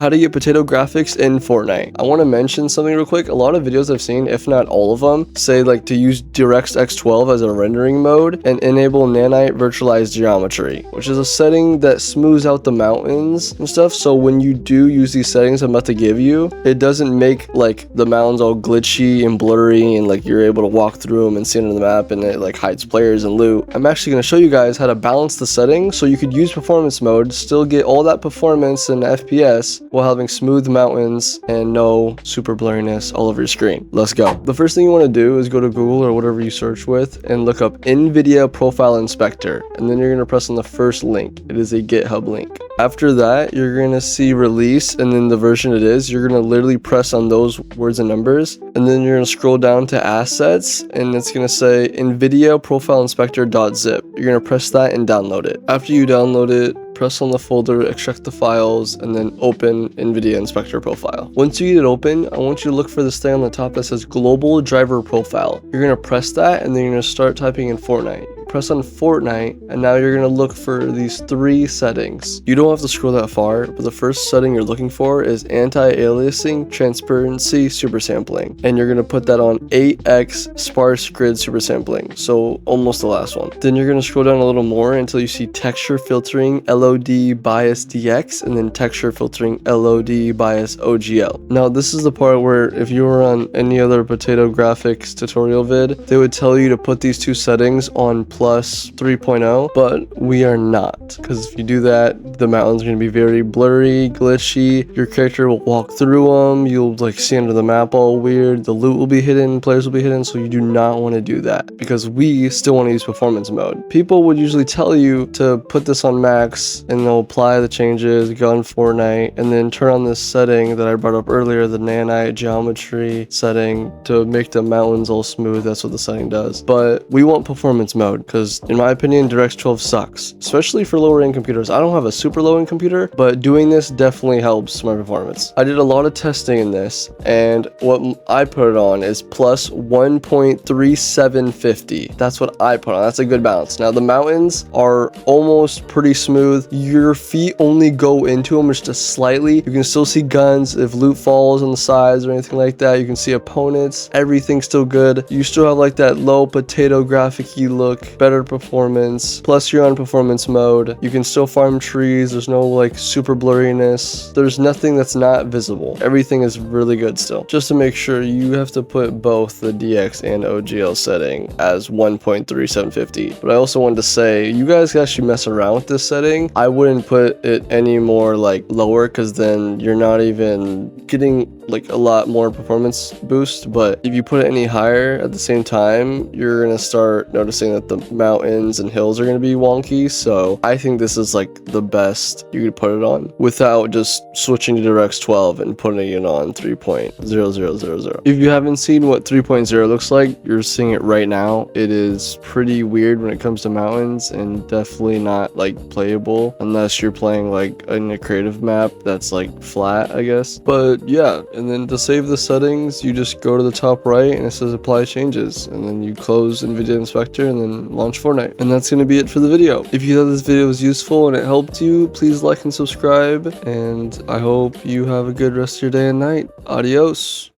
How to get potato graphics in Fortnite. I want to mention something real quick. A lot of videos I've seen, if not all of them, say like to use DirectX 12 as a rendering mode and enable nanite virtualized geometry, which is a setting that smooths out the mountains and stuff. So when you do use these settings I'm about to give you, it doesn't make like the mountains all glitchy and blurry and like you're able to walk through them and see them on the map and it like hides players and loot. I'm actually going to show you guys how to balance the settings so you could use performance mode, still get all that performance and FPS while having smooth mountains and no super blurriness all over your screen. Let's go. The first thing you want to do is go to Google or whatever you search with and look up NVIDIA Profile Inspector, and then you're going to press on the first link. It is a GitHub link. After that, you're going to see release and then the version it is. You're going to literally press on those words and numbers, and then you're going to scroll down to assets and it's going to say NVIDIA Profile Inspector.zip. You're going to press that and download it. After you download it, press on the folder, extract the files, and then open NVIDIA Inspector Profile. Once you get it open, I want you to look for this thing on the top that says Global Driver Profile. You're going to press that and then you're going to start typing in Fortnite. Press on Fortnite, and now you're going to look for these 3 settings. You don't have to scroll that far, but the first setting you're looking for is anti-aliasing, transparency, super sampling, and you're going to put that on 8x sparse grid super sampling, so almost the last one. Then you're going to scroll down a little more until you see texture filtering LOD bias DX, and then texture filtering LOD bias OGL. Now this is the part where if you were on any other potato graphics tutorial vid, they would tell you to put these 2 settings on plus 3.0, but we are not, because if you do that, the mountains are going to be very blurry, glitchy, your character will walk through them, you'll like see under the map all weird, the loot will be hidden, players will be hidden, so you do not want to do that, because we still want to use performance mode. People would usually tell you to put this on max, and they'll apply the changes, go on Fortnite, and then turn on this setting that I brought up earlier, the nanite geometry setting, to make the mountains all smooth. That's what the setting does. But we want performance mode, because in my opinion DirectX 12 sucks, especially for lower end computers. I don't have a super low end computer, but doing this definitely helps my performance. I did a lot of testing in this, and what I put it on is plus 1.3750. That's what I put on. That's a good balance. Now the mountains are almost pretty smooth. Your feet only go into them just slightly. You can still see guns if loot falls on the sides or anything like that. You can see opponents. Everything's still good. You still have like that low potato graphic-y look, better performance, plus you're on performance mode. You can still farm trees. There's no like super blurriness. There's nothing that's not visible. Everything is really good still. Just to make sure, you have to put both the DX and OGL setting as 1.3750. But I also wanted to say, you guys can actually mess around with this setting. I wouldn't put it any more like lower, because then you're not even getting like a lot more performance boost. But if you put it any higher at the same time, you're gonna start noticing that the mountains and hills are going to be wonky. So I think this is like the best you could put it on without just switching to DirectX 12 and putting it on 3.0000. If you haven't seen what 3.0 looks like, you're seeing it right now. It is pretty weird when it comes to mountains, and definitely not like playable unless you're playing like in a creative map that's like flat, I guess. But yeah, and then to save the settings, you just go to the top right and it says apply changes, and then you close NVIDIA Inspector and then launch Fortnite. And that's going to be it for the video. If you thought this video was useful and it helped you, please like and subscribe, and I hope you have a good rest of your day and night. Adios.